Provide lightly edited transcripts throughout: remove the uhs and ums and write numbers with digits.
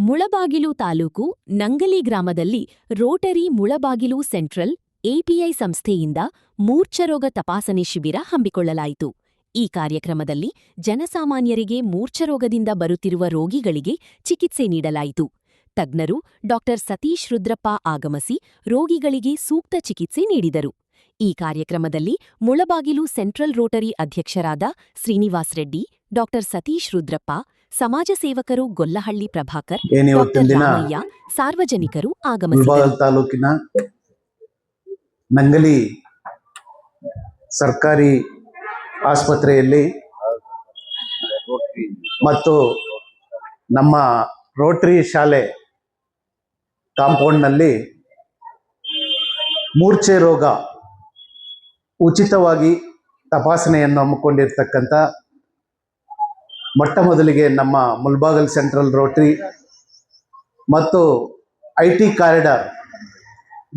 ಮುಳಬಾಗಿಲು ತಾಲೂಕು ನಂಗಲಿ ಗ್ರಾಮದಲ್ಲಿ Rotary Mulbagal central API ಸಂಸ್ಥೆಯಿಂದ ಮೂರ್ಛರೋಗ ತಪಾಸಣೆ ಶಿಬಿರ ಹಮ್ಮಿಕೊಳ್ಳಲಾಯಿತು. ಈ ಕಾರ್ಯಕ್ರಮದಲ್ಲಿ ಜನಸಾಮಾನ್ಯರಿಗೆ ಮೂರ್ಛರೋಗದಿಂದ ಬರುತ್ತಿರುವ ರೋಗಿಗಳಿಗೆ ಚಿಕಿತ್ಸೆ ನೀಡಲಾಯಿತು. ತಜ್ಞರು ಡಾ ಸತೀಶ್ ರುದ್ರಪ್ಪ ಆಗಮಿಸಿ ರೋಗಿಗಳಿಗೆ ಸೂಕ್ತ ಚಿಕಿತ್ಸೆ ನೀಡಿದರು. ಈ ಕಾರ್ಯಕ್ರಮದಲ್ಲಿ ಮುಳಬಾಗಿಲು ಸೆಂಟ್ರಲ್ ರೋಟರಿ ಅಧ್ಯಕ್ಷರಾದ ಶ್ರೀನಿವಾಸ್ ರೆಡ್ಡಿ, ಡಾ ಸತೀಶ್ ರುದ್ರಪ್ಪ, ಸಮಾಜ ಸೇವಕರು ಗೊಲ್ಲಹಳ್ಳಿ ಪ್ರಭಾಕರ್, ಡಾ ರಾಮಯ್ಯ, ಸಾರ್ವಜನಿಕರು ಆಗಮಿಸಿದರು. ತಾಲೂಕಿನ ನಂಗಲಿ ಸರ್ಕಾರಿ ಆಸ್ಪತ್ರೆಯಲ್ಲಿ ಮತ್ತು ನಮ್ಮ ರೋಟರಿ ಶಾಲೆ ಕಾಂಪೌಂಡ್ನಲ್ಲಿ ಮೂರ್ಛೆ ರೋಗ ಉಚಿತವಾಗಿ ತಪಾಸಣೆಯನ್ನು ಹಮ್ಮಿಕೊಂಡಿರ್ತಕ್ಕಂಥ ಮೊಟ್ಟ ಮೊದಲಿಗೆ ನಮ್ಮ ಮುಳಬಾಗಿಲು ಸೆಂಟ್ರಲ್ ರೋಟರಿ ಮತ್ತು IT corridor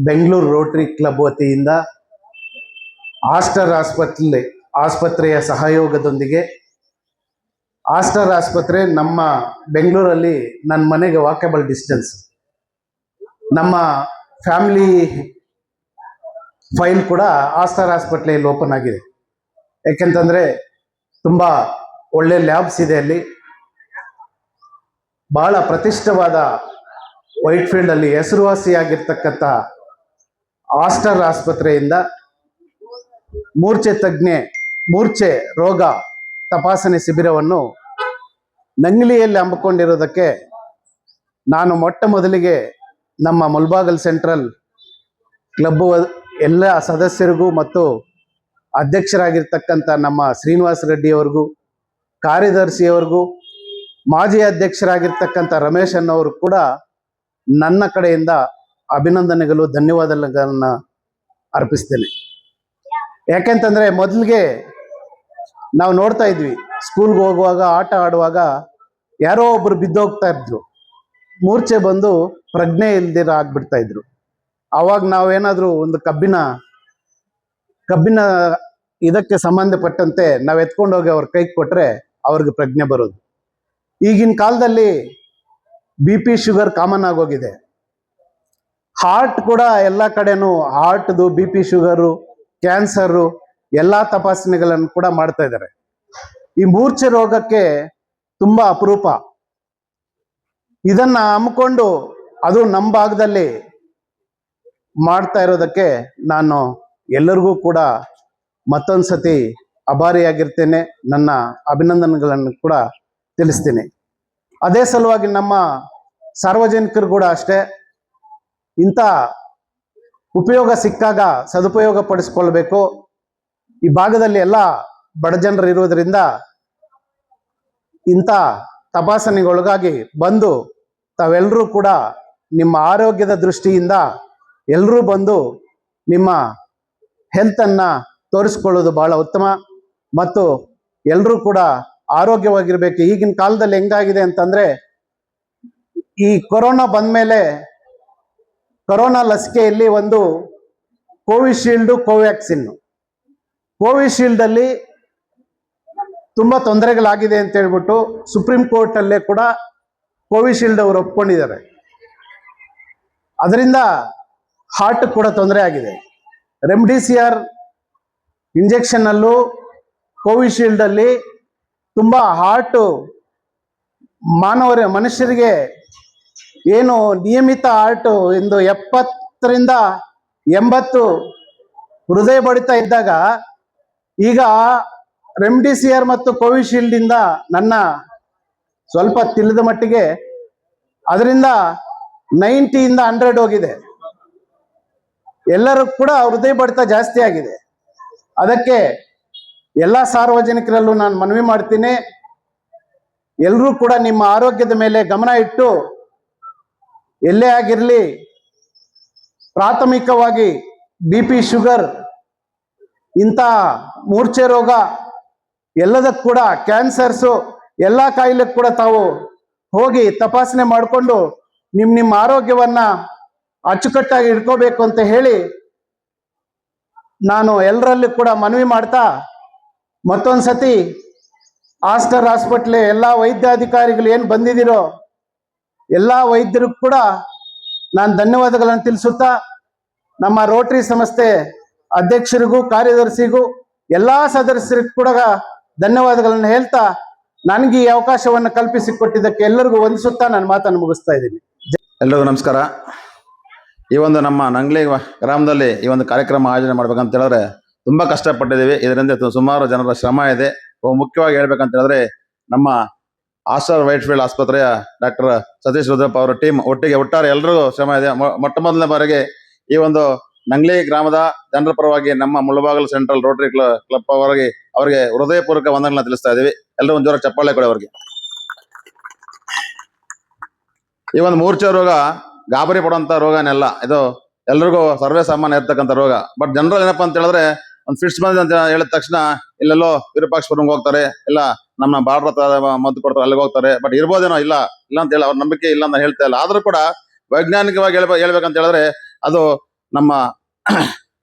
Bengaluru Rotary club ವತಿಯಿಂದ ಆಸ್ಟರ್ ಆಸ್ಪತ್ರೆಯ ಸಹಯೋಗದೊಂದಿಗೆ, ಆಸ್ಟರ್ ಆಸ್ಪತ್ರೆ ನಮ್ಮ ಬೆಂಗಳೂರಲ್ಲಿ ನನ್ನ ಮನೆಗೆ ವಾಕಬಲ್ ಡಿಸ್ಟೆನ್ಸ್, ನಮ್ಮ ಫ್ಯಾಮಿಲಿ ಫೈಲ್ ಕೂಡ ಆಸ್ಟರ್ ಆಸ್ಪತ್ರೆಯಲ್ಲಿ ಓಪನ್ ಆಗಿದೆ. ಯಾಕೆಂತಂದರೆ ತುಂಬ ಒಳ್ಳೆ ಲ್ಯಾಬ್ಸ್ ಇದೆ ಅಲ್ಲಿ. ಬಹಳ ಪ್ರತಿಷ್ಠವಾದ ವೈಟ್ಫೀಲ್ಡಲ್ಲಿ ಹೆಸರುವಾಸಿಯಾಗಿರ್ತಕ್ಕಂಥ ಆಸ್ಟರ್ ಆಸ್ಪತ್ರೆಯಿಂದ ಮೂರ್ಛೆ ರೋಗ ತಪಾಸಣೆ ಶಿಬಿರವನ್ನು ನಂಗಲಿಯಲ್ಲಿ ಹಮ್ಮಿಕೊಂಡಿರುವುದಕ್ಕೆ ನಾನು ಮೊಟ್ಟ ಮೊದಲಿಗೆ ನಮ್ಮ ಮುಳಬಾಗಿಲು ಸೆಂಟ್ರಲ್ ಕ್ಲಬ್ ಎಲ್ಲ ಸದಸ್ಯರಿಗೂ ಮತ್ತು ಅಧ್ಯಕ್ಷರಾಗಿರ್ತಕ್ಕಂಥ ನಮ್ಮ ಶ್ರೀನಿವಾಸ್ ರೆಡ್ಡಿಯವರಿಗೂ, ಕಾರ್ಯದರ್ಶಿಯವರಿಗೂ, ಮಾಜಿ ಅಧ್ಯಕ್ಷರಾಗಿರ್ತಕ್ಕಂಥ ರಮೇಶ್ ಅನ್ನವರು ಕೂಡ ನನ್ನ ಕಡೆಯಿಂದ ಅಭಿನಂದನೆಗಳು, ಧನ್ಯವಾದಗಳನ್ನು ಅರ್ಪಿಸ್ತೇನೆ. ಯಾಕೆಂತಂದರೆ ಮೊದಲಿಗೆ ನಾವು ನೋಡ್ತಾ ಇದ್ವಿ, ಸ್ಕೂಲ್ಗೆ ಹೋಗುವಾಗ, ಆಟ ಆಡುವಾಗ ಯಾರೋ ಒಬ್ಬರು ಬಿದ್ದೋಗ್ತಾ ಇದ್ರು, ಮೂರ್ಛೆ ಬಂದು ಪ್ರಜ್ಞೆ ಇಲ್ದಿರ ಆಗ್ಬಿಡ್ತಾ ಇದ್ರು. ಆವಾಗ ನಾವೇನಾದರೂ ಒಂದು ಕಬ್ಬಿನ ಇದಕ್ಕೆ ಸಂಬಂಧಪಟ್ಟಂತೆ ನಾವು ಎತ್ಕೊಂಡೋಗಿ ಅವ್ರ ಕೈಗೆ ಕೊಟ್ಟರೆ ಅವ್ರಿಗೆ ಪ್ರಜ್ಞೆ ಬರೋದು. ಈಗಿನ ಕಾಲದಲ್ಲಿ BP ಶುಗರ್ ಕಾಮನ್ ಆಗೋಗಿದೆ. ಹಾರ್ಟ್ ಕೂಡ ಎಲ್ಲ ಕಡೆನೂ ಹಾರ್ಟ್ದು, BP ಶುಗರು, ಕ್ಯಾನ್ಸರು ಎಲ್ಲ ತಪಾಸಣೆಗಳನ್ನು ಕೂಡ ಮಾಡ್ತಾ ಇದ್ದಾರೆ. ಈ ಮೂರ್ಛೆ ರೋಗಕ್ಕೆ ತುಂಬ ಅಪರೂಪ. ಇದನ್ನು ಹಮ್ಮಿಕೊಂಡು ಅದು ನಮ್ಮ ಭಾಗದಲ್ಲಿ ಮಾಡ್ತಾ ಇರೋದಕ್ಕೆ ನಾನು ಎಲ್ಲರಿಗೂ ಕೂಡ ಮತ್ತೊಂದು ಸತಿ ಆಭಾರಿಯಾಗಿರ್ತೇನೆ. ನನ್ನ ಅಭಿನಂದನೆಗಳನ್ನು ಕೂಡ ತಿಳಿಸ್ತೀನಿ. ಅದೇ ಸಲುವಾಗಿ ನಮ್ಮ ಸಾರ್ವಜನಿಕರು ಕೂಡ ಅಷ್ಟೇ, ಇಂಥ ಉಪಯೋಗ ಸಿಕ್ಕಾಗ ಸದುಪಯೋಗ ಪಡಿಸ್ಕೊಳ್ಬೇಕು. ಈ ಭಾಗದಲ್ಲಿ ಎಲ್ಲ ಬಡ ಜನರು ಇರುವುದರಿಂದ ಇಂಥ ತಪಾಸಣೆಗೊಳಗಾಗಿ ಬಂದು ತಾವೆಲ್ಲರೂ ಕೂಡ ನಿಮ್ಮ ಆರೋಗ್ಯದ ದೃಷ್ಟಿಯಿಂದ ಎಲ್ಲರೂ ಬಂದು ನಿಮ್ಮ ಹೆಲ್ತನ್ನು ತೋರಿಸ್ಕೊಳ್ಳೋದು ಬಹಳ ಉತ್ತಮ. ಮತ್ತು ಎಲ್ಲರೂ ಕೂಡ ಆರೋಗ್ಯವಾಗಿರ್ಬೇಕು. ಈಗಿನ ಕಾಲದಲ್ಲಿ ಹೆಂಗಾಗಿದೆ ಅಂತಂದರೆ, ಈ ಕೊರೋನಾ ಬಂದ ಮೇಲೆ ಕೊರೋನಾ ಲಸಿಕೆಯಲ್ಲಿ ಒಂದು ಕೋವಿಶೀಲ್ಡು, ಕೋವಿಶೀಲ್ಡಲ್ಲಿ ತುಂಬ ತೊಂದರೆಗಳಾಗಿದೆ ಅಂತ ಹೇಳ್ಬಿಟ್ಟು ಸುಪ್ರೀಂ ಕೋರ್ಟಲ್ಲೇ ಕೂಡ ಕೋವಿಶೀಲ್ಡ್ ಅವರು ಒಪ್ಕೊಂಡಿದ್ದಾರೆ. ಅದರಿಂದ ಹಾರ್ಟ್ ಕೂಡ ತೊಂದರೆ ಆಗಿದೆ. ರೆಮ್ಡಿಸಿವಿರ್ ಇಂಜೆಕ್ಷನ್ನಲ್ಲೂ ಕೋವಿಶೀಲ್ಡಲ್ಲಿ ತುಂಬ ಹಾರ್ಟು ಮನುಷ್ಯರಿಗೆ ಏನು ನಿಯಮಿತ ಹಾರ್ಟು ಇಂದು 70ರಿಂದ 80 ಹೃದಯ ಬಡಿತ ಇದ್ದಾಗ, ಈಗ ರೆಮ್ಡಿಸಿವಿರ್ ಮತ್ತು ಕೋವಿಶೀಲ್ಡಿಂದ ನನ್ನ ಸ್ವಲ್ಪ ತಿಳಿದ ಮಟ್ಟಿಗೆ ಅದರಿಂದ 90ಯಿಂದ 100 ಹೋಗಿದೆ. ಎಲ್ಲರೂ ಕೂಡ ಹೃದಯ ಬಡಿತ ಜಾಸ್ತಿ ಆಗಿದೆ. ಅದಕ್ಕೆ ಎಲ್ಲ ಸಾರ್ವಜನಿಕರಲ್ಲೂ ನಾನು ಮನವಿ ಮಾಡ್ತೀನಿ, ಎಲ್ಲರೂ ಕೂಡ ನಿಮ್ಮ ಆರೋಗ್ಯದ ಮೇಲೆ ಗಮನ ಇಟ್ಟು, ಎಲ್ಲೇ ಆಗಿರಲಿ ಪ್ರಾಥಮಿಕವಾಗಿ BP ಶುಗರ್, ಇಂಥ ಮೂರ್ಛೆ ರೋಗ, ಎಲ್ಲದಕ್ಕೂ ಕೂಡ ಕ್ಯಾನ್ಸರ್ಸು, ಎಲ್ಲ ಕಾಯಿಲೆಗೆ ಕೂಡ ತಾವು ಹೋಗಿ ತಪಾಸಣೆ ಮಾಡಿಕೊಂಡು ನಿಮ್ಮ ಆರೋಗ್ಯವನ್ನು ಅಚ್ಚುಕಟ್ಟಾಗಿ ಇಟ್ಕೋಬೇಕು ಅಂತ ಹೇಳಿ ನಾನು ಎಲ್ಲರಲ್ಲಿ ಕೂಡ ಮನವಿ ಮಾಡ್ತಾ, ಮತ್ತೊಂದು ಸತಿ ಆಸ್ಟರ್ ಹಾಸ್ಪಿಟ್ಲೆ ಎಲ್ಲ ವೈದ್ಯಾಧಿಕಾರಿಗಳು ಏನು ಬಂದಿದ್ದೀರೋ ಎಲ್ಲ ವೈದ್ಯರಿಗೂ ಕೂಡ ನಾನು ಧನ್ಯವಾದಗಳನ್ನು ತಿಳಿಸುತ್ತಾ, ನಮ್ಮ ರೋಟರಿ ಸಂಸ್ಥೆ ಅಧ್ಯಕ್ಷರಿಗೂ ಕಾರ್ಯದರ್ಶಿಗೂ ಎಲ್ಲ ಸದಸ್ಯರಿಗೂ ಕೂಡ ಧನ್ಯವಾದಗಳನ್ನು ಹೇಳ್ತಾ, ನನಗೆ ಈ ಅವಕಾಶವನ್ನು ಕಲ್ಪಿಸಿಕೊಟ್ಟಿದ್ದಕ್ಕೆ ಎಲ್ಲರಿಗೂ ವಂದಿಸುತ್ತಾ ನನ್ನ ಮಾತನ್ನು ಮುಗಿಸ್ತಾ ಇದ್ದೀನಿ. ಎಲ್ರಿಗೂ ನಮಸ್ಕಾರ. ಈ ಒಂದು ನಮ್ಮ ನಂಗ್ಲಿ ಗ್ರಾಮದಲ್ಲಿ ಈ ಒಂದು ಕಾರ್ಯಕ್ರಮ ಆಯೋಜನೆ ಮಾಡ್ಬೇಕಂತ ಹೇಳಿದ್ರೆ ತುಂಬಾ ಕಷ್ಟಪಟ್ಟಿದ್ದೀವಿ. ಇದರಿಂದ ಸುಮಾರು ಜನರ ಶ್ರಮ ಇದೆ. ಮುಖ್ಯವಾಗಿ ಹೇಳ್ಬೇಕಂತ ಹೇಳಿದ್ರೆ ನಮ್ಮ ಆಸ್ಟರ್ ವೈಟ್ಫೀಲ್ಡ್ ಆಸ್ಪತ್ರೆಯ ಡಾಕ್ಟರ್ ಸತೀಶ್ ರುದ್ರಪ್ಪ ಅವರ ಟೀಮ್ ಒಟ್ಟಾರೆ ಎಲ್ಲರಿಗೂ ಶ್ರಮ ಇದೆ. ಮೊಟ್ಟ ಮೊದಲನೇ ಬಾರಿಗೆ ಈ ಒಂದು ನಂಗ್ಲಿ ಗ್ರಾಮದ ಜನರ ಪರವಾಗಿ ನಮ್ಮ ಮುಳಬಾಗಿಲು ಸೆಂಟ್ರಲ್ ರೋಟರಿ ಕ್ಲಬ್ ಅವರಿಗೆ ಹೃದಯಪೂರ್ವಕ ವಂದನೆಗಳನ್ನ ತಿಳಿಸ್ತಾ ಇದ್ದೀವಿ. ಎಲ್ಲರೂ ಒಂದು ಜೋರ ಚಪ್ಪಾಳೆ ಕೊಡಿ ಅವರಿಗೆ. ಈ ಒಂದು ಮೂರ್ಛೆ ರೋಗ ಗಾಬರಿ ಪಡುವಂತ ರೋಗನೆಲ್ಲ, ಇದು ಎಲ್ರಿಗೂ ಸರ್ವೇ ಸಾಮಾನ್ಯ ಇರ್ತಕ್ಕಂಥ ರೋಗ. ಬಟ್ ಜನರಲ್ ಏನಪ್ಪಾ ಅಂತ ಹೇಳಿದ್ರೆ, ಒಂದು ಫಿಟ್ಸ್ ಬಂದಿದೆ ಅಂತ ಹೇಳಿದ ತಕ್ಷಣ ಇಲ್ಲೆಲ್ಲೋ ವಿರೂಪಾಕ್ಷಪುರಂಗೆ ಹೋಗ್ತಾರೆ, ಇಲ್ಲ ನಮ್ಮ ಬಾಡ್ರ ಮದ್ದು ಕೊಡ್ತಾರೆ ಅಲ್ಲಿಗೆ ಹೋಗ್ತಾರೆ. ಬಟ್ ಇರ್ಬೋದೇನೋ, ಇಲ್ಲ ಅಂತ ಹೇಳಿ ಅವ್ರ ನಂಬಿಕೆ ಇಲ್ಲ ಅಂತ ಹೇಳ್ತಾ ಇಲ್ಲ. ಆದ್ರೂ ಕೂಡ ವೈಜ್ಞಾನಿಕವಾಗಿ ಹೇಳ್ಬೇಕಂತ ಹೇಳಿದ್ರೆ ಅದು ನಮ್ಮ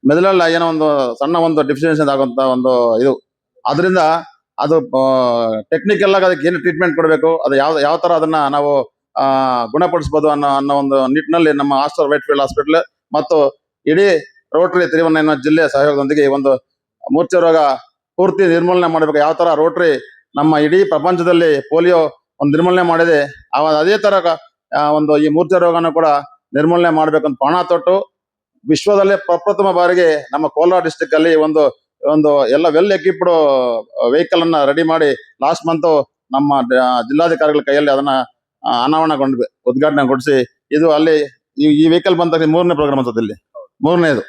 ಮೆದುಳಲ್ಲ ಏನೋ ಒಂದು ಸಣ್ಣ ಒಂದು ಡಿಫಿಷಿಯನ್ಸಿ ಆಗುವಂತ ಒಂದು ಇದು. ಅದರಿಂದ ಅದು ಟೆಕ್ನಿಕಲ್ ಆಗಿ ಅದಕ್ಕೆ ಏನು ಟ್ರೀಟ್ಮೆಂಟ್ ಕೊಡಬೇಕು, ಅದು ಯಾವ ತರ ಅದನ್ನ ನಾವು ಗುಣಪಡಿಸಬಹುದು ಅನ್ನೋ ಒಂದು ನಿಟ್ಟಿನಲ್ಲಿ ನಮ್ಮ ಆಸ್ಟರ್ ವೈಟ್ಫೀಲ್ಡ್ ಹಾಸ್ಪಿಟಲ್ ಮತ್ತು ಇಡೀ ರೋಟರಿ ತಿರುವಣ್ಣಾಮಲೈ ಜಿಲ್ಲೆ ಸಹಯೋಗದೊಂದಿಗೆ ಈ ಒಂದು ಮೂರ್ಛೆ ರೋಗ ಪೂರ್ತಿ ನಿರ್ಮೂಲನೆ ಮಾಡಬೇಕು. ಯಾವ ತರ ರೋಟರಿ ನಮ್ಮ ಇಡೀ ಪ್ರಪಂಚದಲ್ಲಿ ಪೋಲಿಯೋ ಒಂದು ನಿರ್ಮೂಲನೆ ಮಾಡಿದೆ, ಅದೇ ತರ ಒಂದು ಈ ಮೂರ್ಛೆ ರೋಗನ ಕೂಡ ನಿರ್ಮೂಲನೆ ಮಾಡ್ಬೇಕಂತ ಪಣ ತೊಟ್ಟು ವಿಶ್ವದಲ್ಲೇ ಪ್ರಪ್ರಥಮ ಬಾರಿಗೆ ನಮ್ಮ ಕೋಲಾರ ಡಿಸ್ಟಿಕ್ ಅಲ್ಲಿ ಒಂದು ಎಲ್ಲ ವೆಲ್ ಎಕ್ವಿಪ್ಡ್ ವೆಹಿಕಲ್ ಅನ್ನ ರೆಡಿ ಮಾಡಿ ಲಾಸ್ಟ್ ಮಂತ್ ನಮ್ಮ ಜಿಲ್ಲಾಧಿಕಾರಿಗಳ ಕೈಯಲ್ಲಿ ಅದನ್ನ ಅನಾವರಣಗೊಂಡ್ವಿ, ಉದ್ಘಾಟನೆಗೊಳಿಸಿ. ಇದು ಅಲ್ಲಿ ಈ ವೆಹಿಕಲ್ ಬಂದ ತಕ್ಷಣ 3ನೇ ಪ್ರೋಗ್ರಾಮ್ ಅಂತದ್ದು, ಇಲ್ಲಿ 3ನೇದು.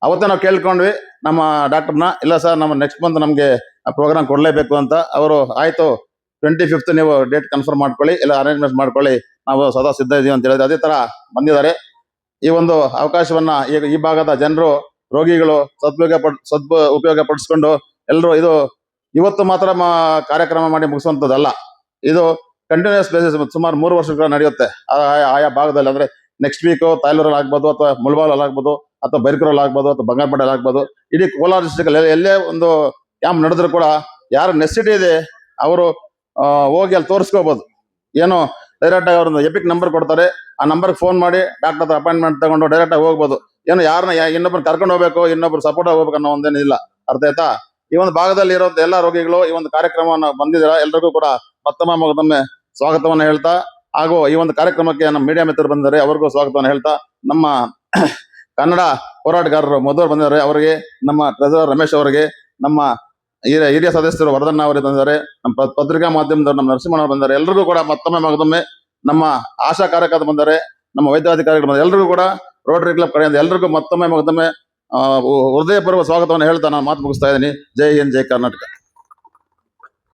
ಅವತ್ತೇ ನಾವು ಕೇಳ್ಕೊಂಡ್ವಿ ನಮ್ಮ ಡಾಕ್ಟರ್ನ, ಇಲ್ಲ ಸರ್ ನಮ್ಮ ನೆಕ್ಸ್ಟ್ ಮಂತ್ ನಮ್ಗೆ ಆ ಪ್ರೋಗ್ರಾಮ್ ಕೊಡ್ಲೇಬೇಕು ಅಂತ. ಅವರು ಆಯ್ತು 25th ನೀವು ಡೇಟ್ ಕನ್ಫರ್ಮ್ ಮಾಡ್ಕೊಳ್ಳಿ, ಇಲ್ಲ ಅರೇಂಜ್ಮೆಂಟ್ ಮಾಡ್ಕೊಳ್ಳಿ, ನಾವು ಸದಾ ಸಿದ್ಧ ಇದೀವಿ ಅಂತ ಹೇಳಿದ್ರೆ ಅದೇ ತರ ಬಂದಿದ್ದಾರೆ. ಈ ಒಂದು ಅವಕಾಶವನ್ನ ಈಗ ಈ ಭಾಗದ ಜನರು, ರೋಗಿಗಳು ಉಪಯೋಗ ಪಡಿಸ್ಕೊಂಡು ಎಲ್ಲರೂ, ಇದು ಇವತ್ತು ಮಾತ್ರ ಕಾರ್ಯಕ್ರಮ ಮಾಡಿ ಮುಗಿಸುವಂತದ್ದಲ್ಲ, ಇದು ಕಂಟಿನ್ಯೂಸ್ ಬೇಸಿಸ್ ಸುಮಾರು 3 ವರ್ಷಗಳ ನಡೆಯುತ್ತೆ ಆಯಾ ಭಾಗದಲ್ಲಿ. ಅಂದ್ರೆ ನೆಕ್ಸ್ಟ್ ವೀಕ್ ತಾಯ್ಲೂರಲ್ಲಿ ಆಗ್ಬೋದು, ಅಥವಾ ಮುಳಬಾಗಲಲ್ಲಿ ಆಗ್ಬೋದು, ಅಥವಾ ಬೈರ್ಕೂರಲ್ಲಿ ಆಗ್ಬೋದು, ಅಥವಾ ಬಂಗಾರಪೇಟೆಯಲ್ಲಿ ಆಗ್ಬೋದು. ಇಡೀ ಕೋಲಾರ ಡಿಸ್ಟ್ರಿಕ್ಟ್ ಅಲ್ಲಿ ಎಲ್ಲೇ ಒಂದು ಕ್ಯಾಂಪ್ ನಡೆದ್ರು ಕೂಡ ಯಾರು ನೆಸಿಟಿ ಇದೆ ಅವರು ಹೋಗಿ ಅಲ್ಲಿ ತೋರಿಸ್ಕೋಬಹುದು. ಏನು ಡೈರೆಕ್ಟ್ ಆಗಿ ಅವ್ರೊಂದು ಎಪಿಕ್ ನಂಬರ್ ಕೊಡ್ತಾರೆ, ಆ ನಂಬರ್ಗೆ ಫೋನ್ ಮಾಡಿ ಡಾಕ್ಟರ್ ಹತ್ರ ಅಪಾಯಿಂಟ್ಮೆಂಟ್ ತಗೊಂಡು ಡೈರೆಕ್ಟ್ ಆಗಿ ಹೋಗ್ಬೋದು. ಏನು ಯಾರನ್ನ ಇನ್ನೊಬ್ರು ಕರ್ಕೊಂಡು ಹೋಗ್ಬೇಕು, ಇನ್ನೊಬ್ರು ಸಪೋರ್ಟ್ ಹೋಗ್ಬೇಕು ಅನ್ನೋ ಒಂದೇನಿಲ್ಲ. ಅರ್ಥ ಆಯ್ತಾ? ಈ ಒಂದು ಭಾಗದಲ್ಲಿ ಇರೋ ಎಲ್ಲ ರೋಗಿಗಳು ಈ ಒಂದು ಕಾರ್ಯಕ್ರಮವನ್ನು ಬಂದಿದ್ದೀರಾ, ಎಲ್ರಿಗೂ ಕೂಡ ಮತ್ತೊಮ್ಮೆ ಸ್ವಾಗತವನ್ನ ಹೇಳ್ತಾ, ಹಾಗೂ ಈ ಒಂದು ಕಾರ್ಯಕ್ರಮಕ್ಕೆ ನಮ್ಮ ಮೀಡಿಯಾ ಮಿತ್ರರು ಬಂದಿದ್ದಾರೆ, ಅವ್ರಿಗೂ ಸ್ವಾಗತವನ್ನ ಹೇಳ್ತಾ, ನಮ್ಮ ಕನ್ನಡ ಹೋರಾಟಗಾರರು ಮಧುರ್ ಬಂದಿದ್ದಾರೆ, ಅವರಿಗೆ, ನಮ್ಮ ಟ್ರೆಜರರ್ ರಮೇಶ್ ಅವರಿಗೆ, ನಮ್ಮ ಹಿರಿಯ ಸದಸ್ಯರು ವರ್ಧನ್ ಅವರಿಗೆ ಬಂದಿದ್ದಾರೆ, ನಮ್ಮ ಪತ್ರಿಕಾ ಮಾಧ್ಯಮದವರು ನಮ್ಮ ನರಸಿಂಹನವರು ಬಂದಿದ್ದಾರೆ. ಎಲ್ರಿಗೂ ಕೂಡ ಮತ್ತೊಮ್ಮೆ ನಮ್ಮ ಆಶಾ ಕಾರ್ಯಕರ್ತರು ಬಂದಿದ್ದಾರೆ, ನಮ್ಮ ವೈದ್ಯಾಧಿಕಾರಿಗಳು ಬಂದಿದ್ದಾರೆ. ಎಲ್ರಿಗೂ ಕೂಡ ರೋಟರಿ ಕ್ಲಬ್ ಕಡೆಯಿಂದ ಎಲ್ರಿಗೂ ಮತ್ತೊಮ್ಮೆ ಹೃದಯಪೂರ್ವಕ ಸ್ವಾಗತವನ್ನು ಹೇಳ್ತಾ ನಾನು ಮಾತು ಮುಗಿಸ್ತಾ ಇದ್ದೀನಿ. ಜೈ ಹಿಂದ್, ಜೈ ಕರ್ನಾಟಕ.